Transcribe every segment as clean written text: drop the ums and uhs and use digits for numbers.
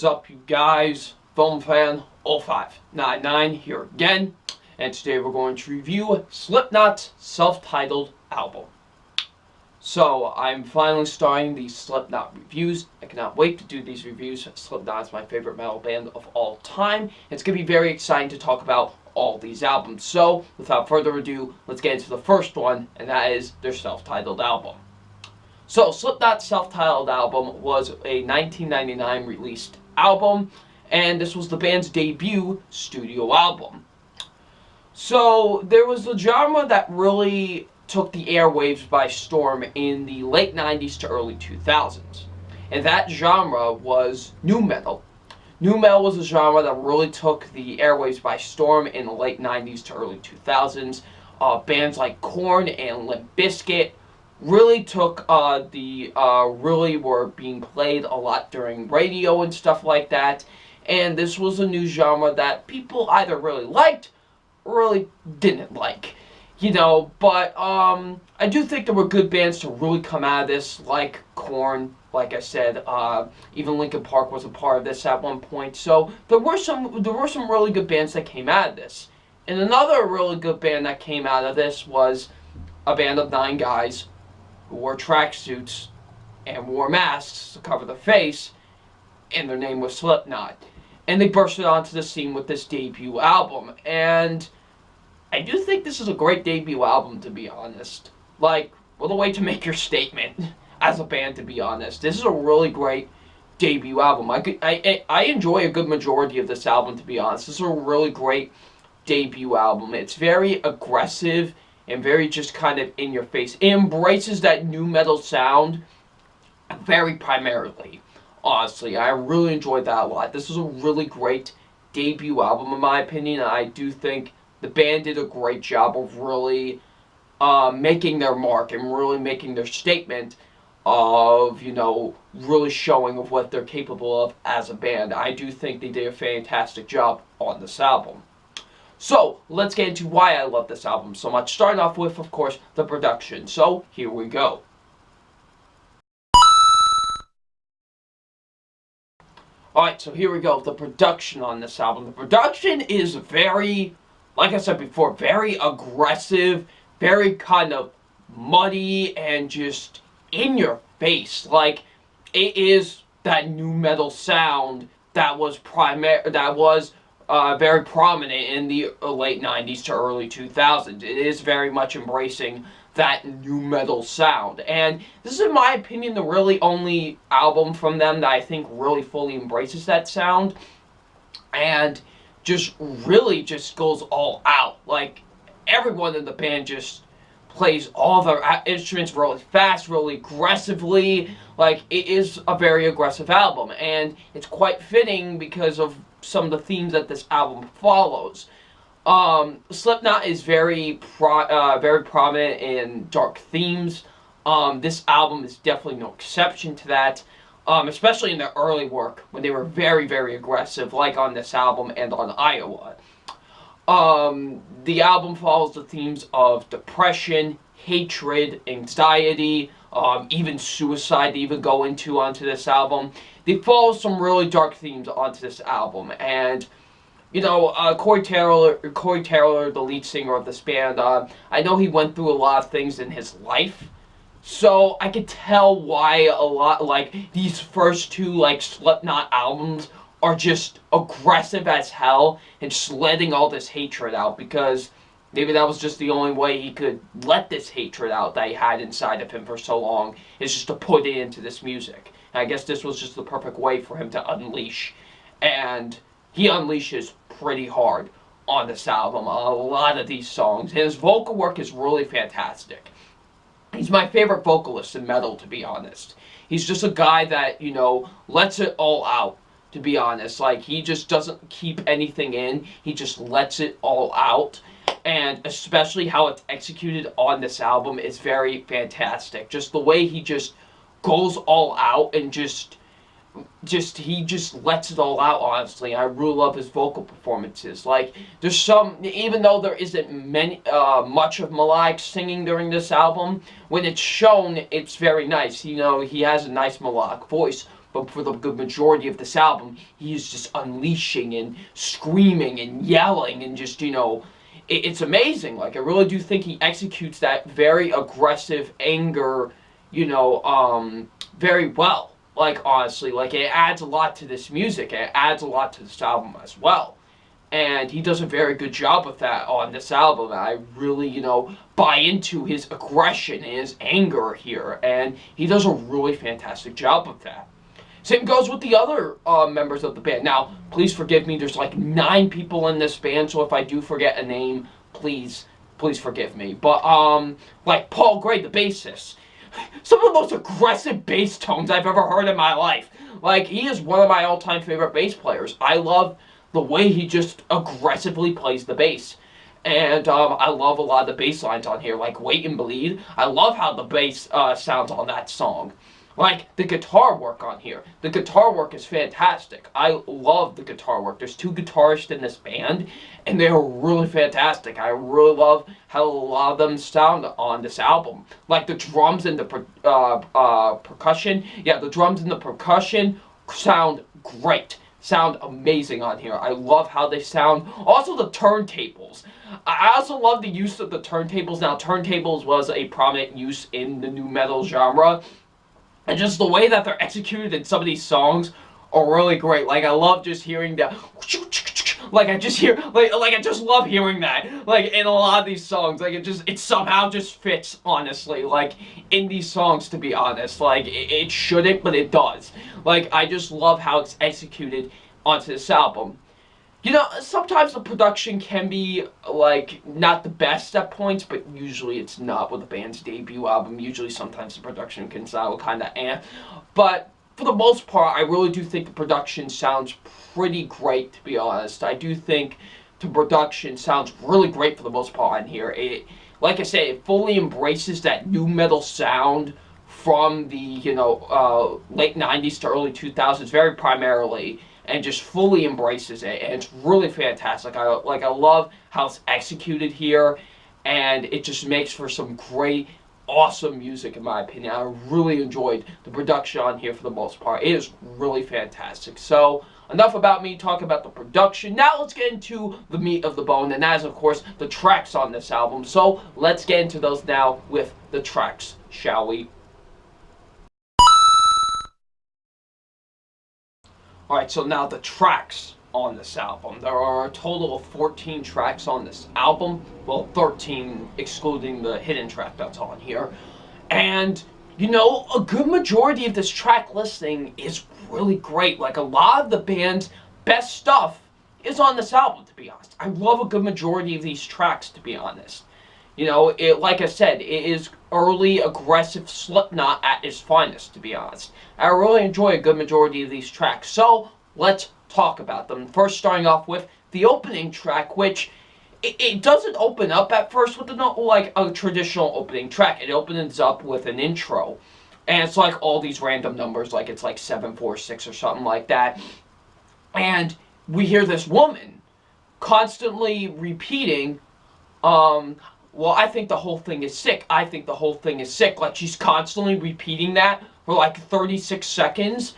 up, you guys? Film Fan 0599 here again, and today we're going to review Slipknot's self-titled album. So, I'm finally starting these Slipknot reviews. I cannot wait to do these reviews. Slipknot is my favorite metal band of all time. It's going to be very exciting to talk about all these albums. So, without further ado, let's get into the first one, and that is their self-titled album. So, Slipknot's self-titled album was a 1999 released album, and this was the band's debut studio album. So, there was a genre that really took the airwaves by storm in the late 90s to early 2000s. And that genre was nu metal. Nu metal was a genre that really took the airwaves by storm in the late 90s to early 2000s. Bands like Korn and Limp Bizkit really really were being played a lot during radio and stuff like that. And this was a new genre that people either really liked or really didn't like. But I do think there were good bands to really come out of this, like Korn, like I said. Even Linkin Park was a part of this at one point. So there were some really good bands that came out of this. And another really good band that came out of this was a band of 9 guys who wore tracksuits and wore masks to cover their face, and their name was Slipknot. And they bursted onto the scene with this debut album. And I do think this is a great debut album, to be honest. Like, what a way to make your statement as a band, to be honest. This is a really great debut album. I enjoy a good majority of this album, to be honest. This is a really great debut album. It's very aggressive and very just kind of in your face. It embraces that nu metal sound very primarily. Honestly, I really enjoyed that a lot. This is a really great debut album, in my opinion. I do think the band did a great job of really making their mark and really making their statement of, really showing of what they're capable of as a band. I do think they did a fantastic job on this album. So, let's get into why I love this album so much. Starting off with, of course, the production. So, here we go. Alright, so here we go. The production on this album. The production is very, like I said before, very aggressive, very kind of muddy, and just in your face. Like, it is that nu metal sound that was very prominent in the late 90s to early 2000s. It is very much embracing that nu metal sound. And this is, in my opinion, the really only album from them that I think really fully embraces that sound. And just really just goes all out. Like, everyone in the band just plays all their instruments really fast, really aggressively. Like, it is a very aggressive album, and it's quite fitting because of some of the themes that this album follows. Slipknot is very prominent in dark themes. This album is definitely no exception to that. Especially in their early work, when they were very, very aggressive, like on this album and on Iowa. The album follows the themes of depression, hatred, anxiety, even suicide they even go onto this album. They follow some really dark themes onto this album, and Corey Taylor, the lead singer of this band, I know he went through a lot of things in his life. So I could tell why a lot, like, these first 2, Slipknot albums are just aggressive as hell and just letting all this hatred out, because maybe that was just the only way he could let this hatred out that he had inside of him for so long, is just to put it into this music. And I guess this was just the perfect way for him to unleash. And he unleashes pretty hard on this album, a lot of these songs. And his vocal work is really fantastic. He's my favorite vocalist in metal, to be honest. He's just a guy that, lets it all out, to be honest. Like, he just doesn't keep anything in. He just lets it all out. And especially how it's executed on this album is very fantastic. Just the way he just goes all out and he just lets it all out, honestly. I really love his vocal performances. Like, there's some, even though there isn't much of melodic singing during this album, when it's shown, it's very nice. He has a nice melodic voice, but for the good majority of this album, he is just unleashing and screaming and yelling and just, it's amazing. Like, I really do think he executes that very aggressive anger, very well. Like, honestly, like, it adds a lot to this music. It adds a lot to this album as well. And he does a very good job of that on this album. I really, buy into his aggression and his anger here. And he does a really fantastic job of that. Same goes with the other members of the band. Now, please forgive me. There's like 9 people in this band, so if I do forget a name, please forgive me. But, like Paul Gray, the bassist. Some of the most aggressive bass tones I've ever heard in my life. Like, he is one of my all-time favorite bass players. I love the way he just aggressively plays the bass. And I love a lot of the bass lines on here, like Wait and Bleed. I love how the bass sounds on that song. Like, the guitar work on here. The guitar work is fantastic. I love the guitar work. There's 2 guitarists in this band, and they are really fantastic. I really love how a lot of them sound on this album. Like, the drums and the percussion. Yeah, the drums and the percussion sound great. Sound amazing on here. I love how they sound. Also, the turntables. I also love the use of the turntables. Now, turntables was a prominent use in the nu metal genre. And just the way that they're executed in some of these songs are really great. Like, I love just hearing that. Like, I just hear, like I just love hearing that. Like, in a lot of these songs. Like, it somehow just fits, honestly. Like, in these songs, to be honest. Like, it shouldn't, but it does. Like, I just love how it's executed onto this album. Sometimes the production can be, like, not the best at points, but usually it's not with the band's debut album. Usually sometimes the production can sound kind of But for the most part, I really do think the production sounds pretty great, to be honest. I do think the production sounds really great for the most part on here. Like I said, it fully embraces that nu metal sound from the, late 90s to early 2000s, very primarily, and just fully embraces it, and it's really fantastic. I love how it's executed here, and it just makes for some great, awesome music, in my opinion. I really enjoyed the production on here for the most part. It is really fantastic. So, enough about me talking about the production. Now let's get into the meat of the bone, and that is, of course, the tracks on this album. So, let's get into those now with the tracks, shall we? Alright, so now the tracks on this album. There are a total of 14 tracks on this album. Well, 13 excluding the hidden track that's on here. And, a good majority of this track listing is really great. Like, a lot of the band's best stuff is on this album, to be honest. I love a good majority of these tracks, to be honest. Like I said, it is early, aggressive Slipknot at its finest, to be honest. I really enjoy a good majority of these tracks, so let's talk about them. First, starting off with the opening track, which it doesn't open up at first with a traditional opening track. It opens up with an intro, and it's like all these random numbers, like it's like 746 or something like that. And we hear this woman constantly repeating, well, I think the whole thing is sick. I think the whole thing is sick. Like, she's constantly repeating that for like 36 seconds.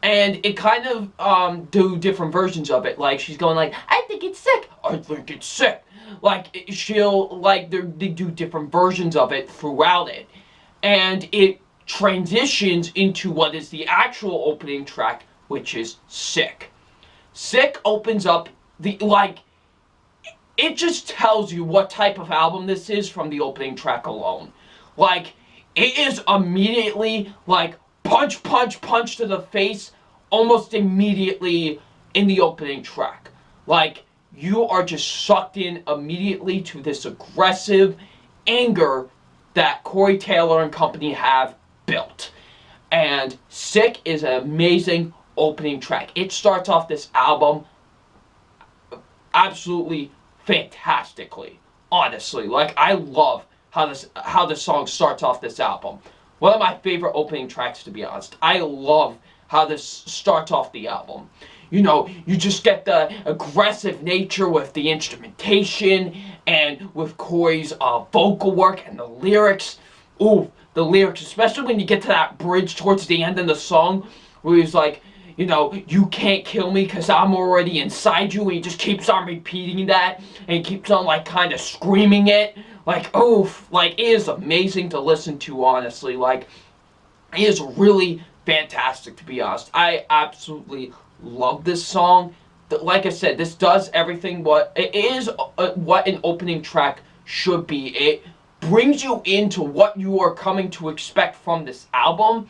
And it kind of do different versions of it. Like, she's going like, I think it's sick. I think it's sick. Like, they do different versions of it throughout it. And it transitions into what is the actual opening track, which is Sick. Sick opens up it just tells you what type of album this is from the opening track alone. Like, it is immediately, like, punch, punch, punch to the face almost immediately in the opening track. Like, you are just sucked in immediately to this aggressive anger that Corey Taylor and company have built. And Sick is an amazing opening track. It starts off this album absolutely fantastically, honestly. Like, I love how this song starts off this album. One of my favorite opening tracks, to be honest. I love how this starts off the album. You just get the aggressive nature with the instrumentation and with Corey's vocal work and the lyrics. Ooh, the lyrics, especially when you get to that bridge towards the end of the song, where he's like, you know, you can't kill me because I'm already inside you, and he just keeps on repeating that, and he keeps on, like, kind of screaming it, like, oof, like, it is amazing to listen to, honestly, like, it is really fantastic, to be honest. I absolutely love this song. Like I said, this does everything what, it is what an opening track should be. It brings you into what you are coming to expect from this album,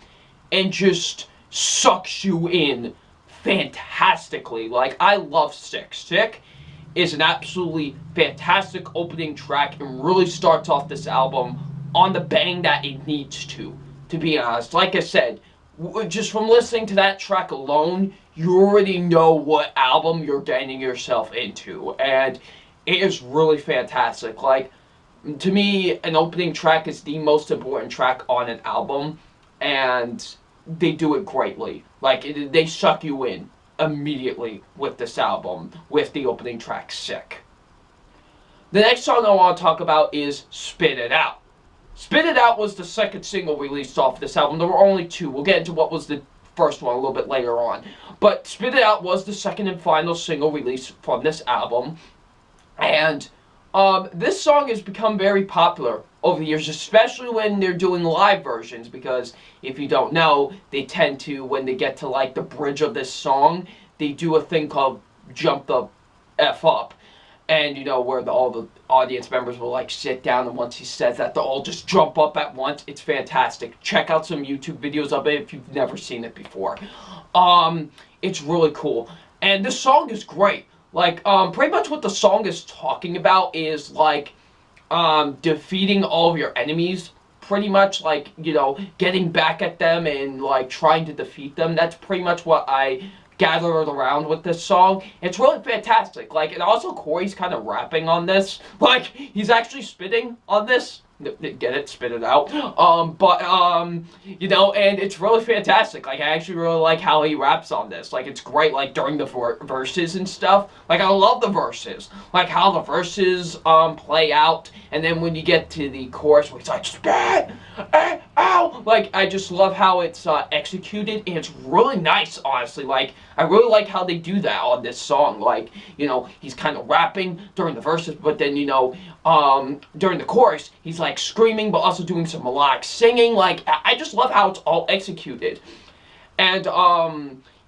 and just sucks you in fantastically. Like, I love Sick. Sick is an absolutely fantastic opening track, and really starts off this album on the bang that it needs to be honest. Like I said, just from listening to that track alone, you already know what album you're getting yourself into, and it is really fantastic. Like, to me, an opening track is the most important track on an album, and they do it greatly. Like, they suck you in immediately with this album, with the opening track, Sick. The next song I want to talk about is Spit It Out. Spit It Out was the second single released off this album. There were only two. We'll get into what was the first one a little bit later on. But Spit It Out was the second and final single released from this album. And this song has become very popular over the years, especially when they're doing live versions, because if you don't know, they tend to, when they get to like the bridge of this song, they do a thing called Jump the F Up. And, you know, where all the audience members will, like, sit down, and once he says that, they'll all just jump up at once. It's fantastic. Check out some YouTube videos of it if you've never seen it before. It's really cool. And this song is great. Like, pretty much what the song is talking about is, like, defeating all of your enemies. Pretty much, like, you know, getting back at them and, like, trying to defeat them. That's pretty much what I gathered around with this song. It's really fantastic. Like, and also Corey's kind of rapping on this. Like, he's actually spitting on this. Get it? Spit it out. You know, and it's really fantastic. Like, I actually really like how he raps on this. Like, it's great, like, during the verses and stuff. Like, I love the verses. Like, how the verses, play out. And then when you get to the chorus where it's like, spit, ow! Like, I just love how it's, executed. And it's really nice, honestly. Like, I really like how they do that on this song. Like, you know, he's kind of rapping during the verses, but then, you know, during the chorus, he's like screaming, but also doing some melodic singing. Like, I just love how it's all executed. And,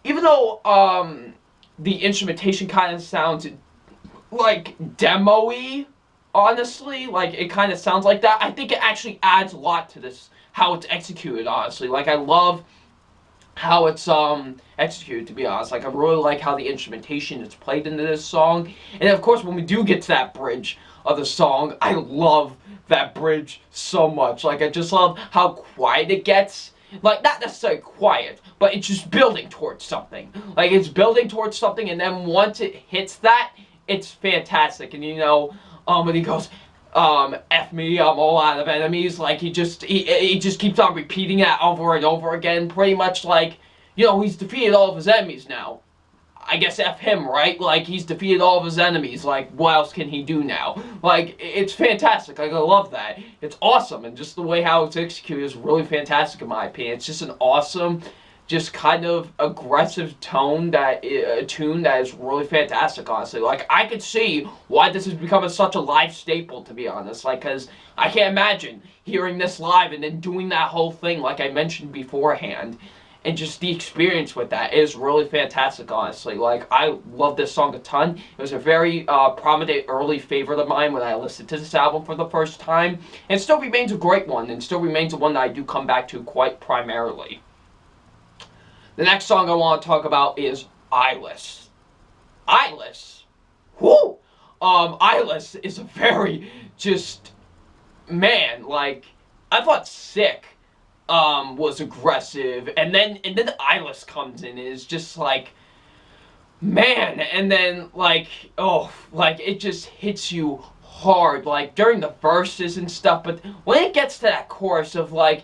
even though, the instrumentation kind of sounds like demo-y, honestly, like, it kind of sounds like that, I think it actually adds a lot to this, how it's executed, honestly. Like, I love how it's executed, to be honest. Like, I really like how the instrumentation is played into this song. And of course, when we do get to that bridge of the song, I love that bridge so much. Like, I just love how quiet it gets. Like, not necessarily quiet, but it's just building towards something. Like, it's building towards something, and then once it hits that, it's fantastic. And, you know, when he goes, F me, I'm all out of enemies, like, he just keeps on repeating that over and over again, pretty much like, you know, he's defeated all of his enemies now. I guess F him, right? Like, he's defeated all of his enemies, like, what else can he do now? Like, it's fantastic, like, I love that. It's awesome, and just the way how it's executed is really fantastic in my opinion. It's just an awesome, just kind of aggressive tune that is really fantastic, honestly. Like, I could see why this has become such a live staple, to be honest. Like, because I can't imagine hearing this live and then doing that whole thing, like I mentioned beforehand. And just the experience with that is really fantastic, honestly. Like, I love this song a ton. It was a very prominent early favorite of mine when I listened to this album for the first time. And it still remains a great one, and still remains a one that I do come back to quite primarily. The next song I want to talk about is Eyeless. Eyeless. Whoo! Eyeless is a very, just, man, like, I thought Sick was aggressive, and then Eyeless comes in and is just like, man, and then, like, oh, like, it just hits you hard, like, during the verses and stuff, but when it gets to that chorus of, like,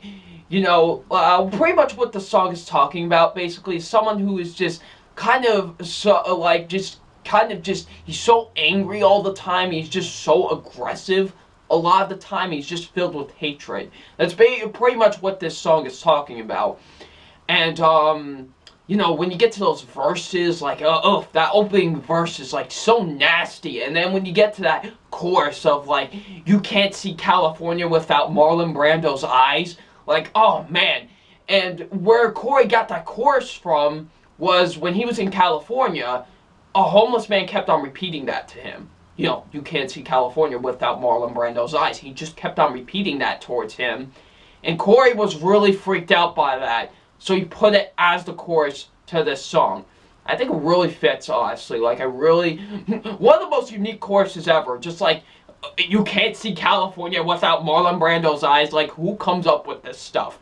you know, pretty much what the song is talking about, basically, someone who is just kind of, so, like, just, kind of just, he's so angry all the time, he's just so aggressive. A lot of the time, he's just filled with hatred. That's pretty much what this song is talking about. And, when you get to those verses, like, oh, that opening verse is, like, so nasty. And then when you get to that chorus of, like, you can't see California without Marlon Brando's eyes, like, oh, man. And where Corey got that chorus from was when he was in California, a homeless man kept on repeating that to him. You can't see California without Marlon Brando's eyes. He just kept on repeating that towards him. And Corey was really freaked out by that. So he put it as the chorus to this song. I think it really fits, honestly. Like, one of the most unique choruses ever. Just like, you can't see California without Marlon Brando's eyes. Like, who comes up with this stuff?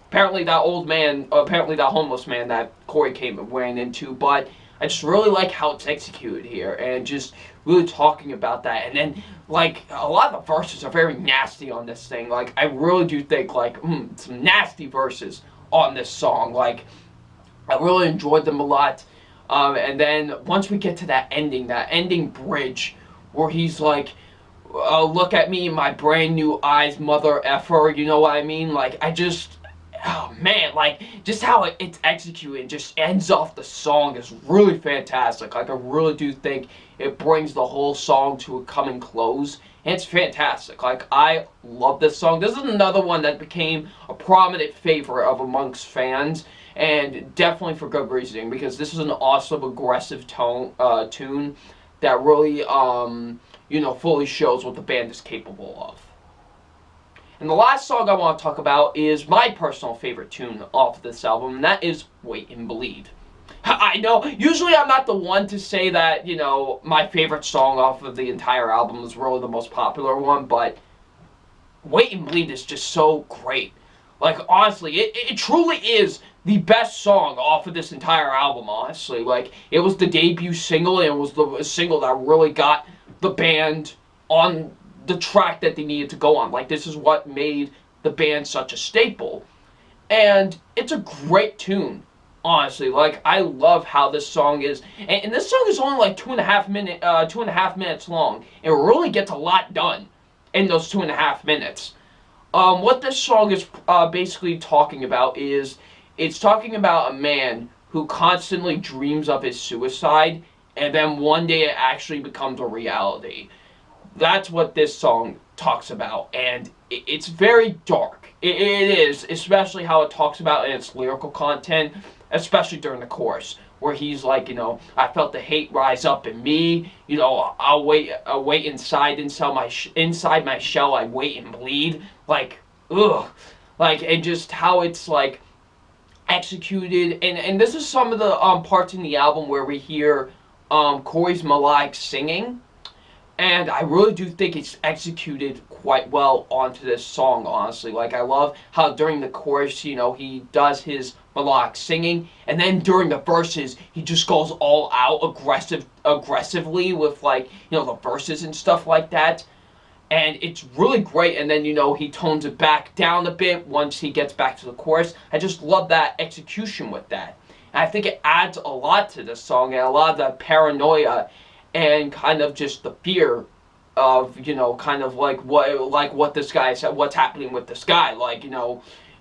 Apparently that homeless man that Corey ran into. But I just really like how it's executed here. And just really talking about that. And then, like, a lot of the verses are very nasty on this thing. Like, I really do think, like, some nasty verses on this song. Like, I really enjoyed them a lot. And then once we get to that ending bridge where he's like, look at me, my brand new eyes, mother effer, you know what I mean? Like, oh man, like, just how it's executed just ends off the song is really fantastic. Like, I really do think it brings the whole song to a coming close. And it's fantastic. Like, I love this song. This is another one that became a prominent favorite of amongst fans. And definitely for good reason. Because this is an awesome, aggressive tune that really, fully shows what the band is capable of. And the last song I want to talk about is my personal favorite tune off of this album. And that is Wait and Bleed. I know, usually I'm not the one to say that, my favorite song off of the entire album is really the most popular one, but Wait and Bleed is just so great. Like, honestly, it truly is the best song off of this entire album, honestly. Like, it was the debut single, and it was the single that really got the band on the track that they needed to go on. Like, this is what made the band such a staple. And it's a great tune. Honestly, like, I love how this song is, and this song is only like 2.5 minutes long. It really gets a lot done in those 2.5 minutes. What this song is basically talking about is, it's talking about a man who constantly dreams of his suicide, and then one day it actually becomes a reality. That's what this song talks about, and it's very dark. It is, especially how it talks about in its lyrical content. Especially during the chorus, where he's like, I felt the hate rise up in me. I'll wait inside my shell. I wait and bleed. Like, ugh, like, and just how it's like executed. And this is some of the parts in the album where we hear Corey's melodic singing. And I really do think it's executed quite well onto this song, honestly. Like, I love how during the chorus, he does his melodic singing, and then during the verses, he just goes all out aggressively with, like, the verses and stuff like that. And it's really great, and then, he tones it back down a bit once he gets back to the chorus. I just love that execution with that. And I think it adds a lot to this song, and a lot of the paranoia and kind of just the fear of, kind of like what this guy said, what's happening with this guy. Like,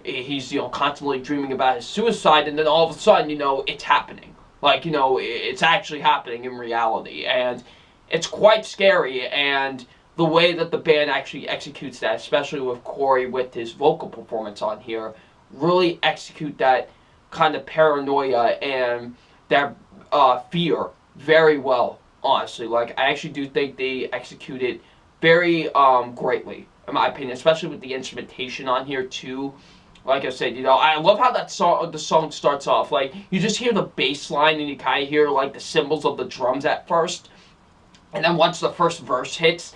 he's, constantly dreaming about his suicide, and then all of a sudden, it's happening. Like, it's actually happening in reality. And it's quite scary, and the way that the band actually executes that, especially with Corey with his vocal performance on here, really execute that kind of paranoia and that fear very well. Honestly, like, I actually do think they execute it very greatly, in my opinion, especially with the instrumentation on here too. Like I said, I love how the song starts off. Like, you just hear the bass line and you kind of hear, like, the cymbals of the drums at first. And then once the first verse hits,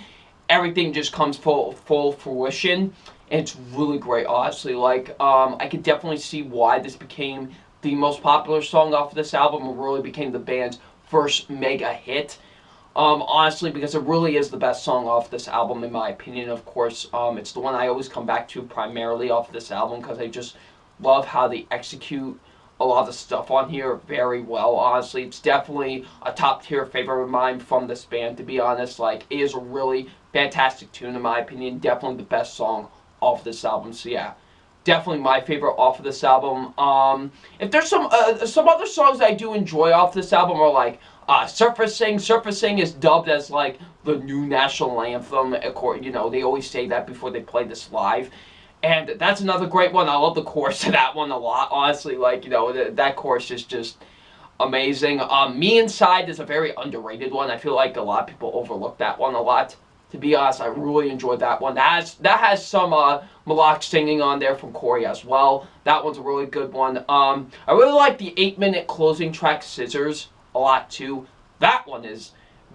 everything just comes full fruition. And it's really great, honestly. Like, I could definitely see why this became the most popular song off of this album. It really became the band's first mega hit. Honestly, because it really is the best song off this album, in my opinion. Of course, it's the one I always come back to primarily off this album, because I just love how they execute a lot of the stuff on here very well. Honestly, it's definitely a top tier favorite of mine from this band, to be honest. Like, it is a really fantastic tune, in my opinion. Definitely the best song off this album. So yeah, definitely my favorite off of this album. If there's some other songs I do enjoy off this album are like Surfacing. Surfacing is dubbed as like the new national anthem. You know, they always say that before they play this live. And that's another great one. I love the chorus to that one a lot, honestly. Like, you know, that chorus is just amazing. Me Inside is a very underrated one. I feel like a lot of people overlook that one a lot. To be honest, I really enjoyed that one. That has some melodic singing on there from Corey as well. That one's a really good one. I really like the 8-minute closing track, Scissors, a lot too. That one is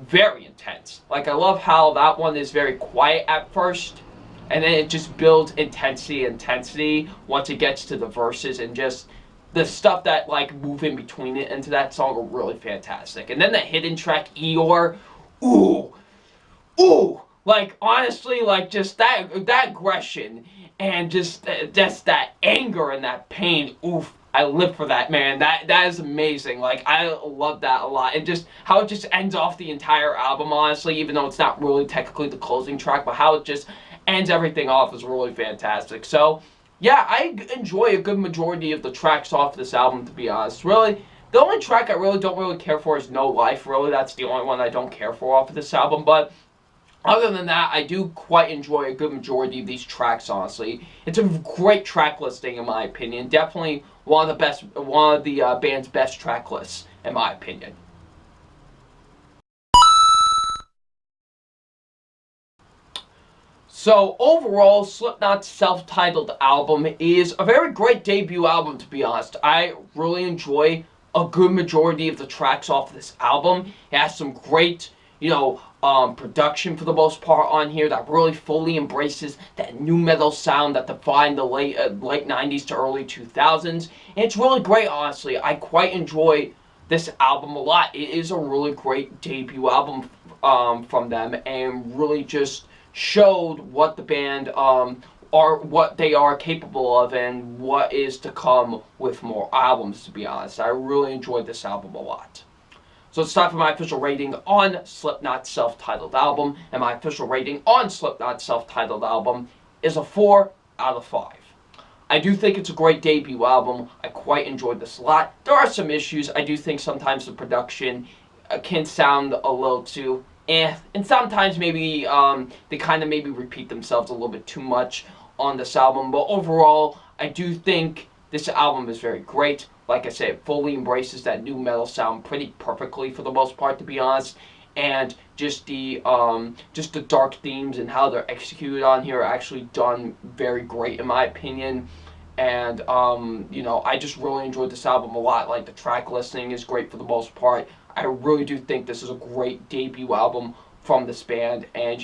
very intense. Like, I love how that one is very quiet at first, and then it just builds intensity once it gets to the verses, and just the stuff that like move in between it into that song are really fantastic. And then the hidden track, Eeyore, ooh, like honestly, like just that aggression and just that anger and that pain, oof. I live for that, man. That is amazing. Like, I love that a lot. And just how it just ends off the entire album, honestly, even though it's not really technically the closing track, but how it just ends everything off is really fantastic. So, yeah, I enjoy a good majority of the tracks off this album, to be honest. Really, the only track I really don't really care for is No Life. Really, that's the only one I don't care for off of this album. But other than that, I do quite enjoy a good majority of these tracks, honestly. It's a great track listing, in my opinion. Definitely one of the band's best track lists, in my opinion. So, overall, Slipknot's self-titled album is a very great debut album, to be honest. I really enjoy a good majority of the tracks off this album. It has some great, production for the most part on here that really fully embraces that new metal sound that defined the late 90s to early 2000s. And it's really great, honestly. I quite enjoy this album a lot. It is a really great debut album from them, and really just showed what the band what they are capable of and what is to come with more albums, to be honest. I really enjoyed this album a lot. So it's time for my official rating on Slipknot's self-titled album, and my official rating on Slipknot's self-titled album is a 4 out of 5. I do think it's a great debut album. I quite enjoyed this a lot. There are some issues. I do think sometimes the production can sound a little too and sometimes maybe they kind of maybe repeat themselves a little bit too much on this album. But overall, I do think this album is very great. Like I said, it fully embraces that new metal sound pretty perfectly for the most part, to be honest. And just the dark themes and how they're executed on here are actually done very great, in my opinion. And I just really enjoyed this album a lot. Like, the track listing is great for the most part. I really do think this is a great debut album from this band, and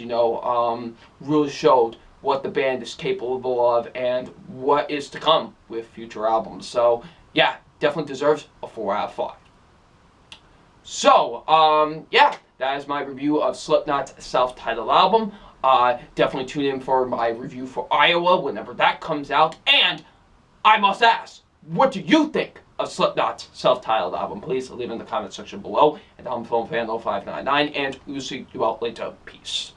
really showed what the band is capable of and what is to come with future albums. So yeah, definitely deserves a 4 out of 5. So that is my review of Slipknot's self-titled album. Definitely tune in for my review for Iowa whenever that comes out. And I must ask, what do you think of Slipknot's self-titled album? Please leave it in the comment section below. And I'm FilmFan0599, and we will see you out later. Peace.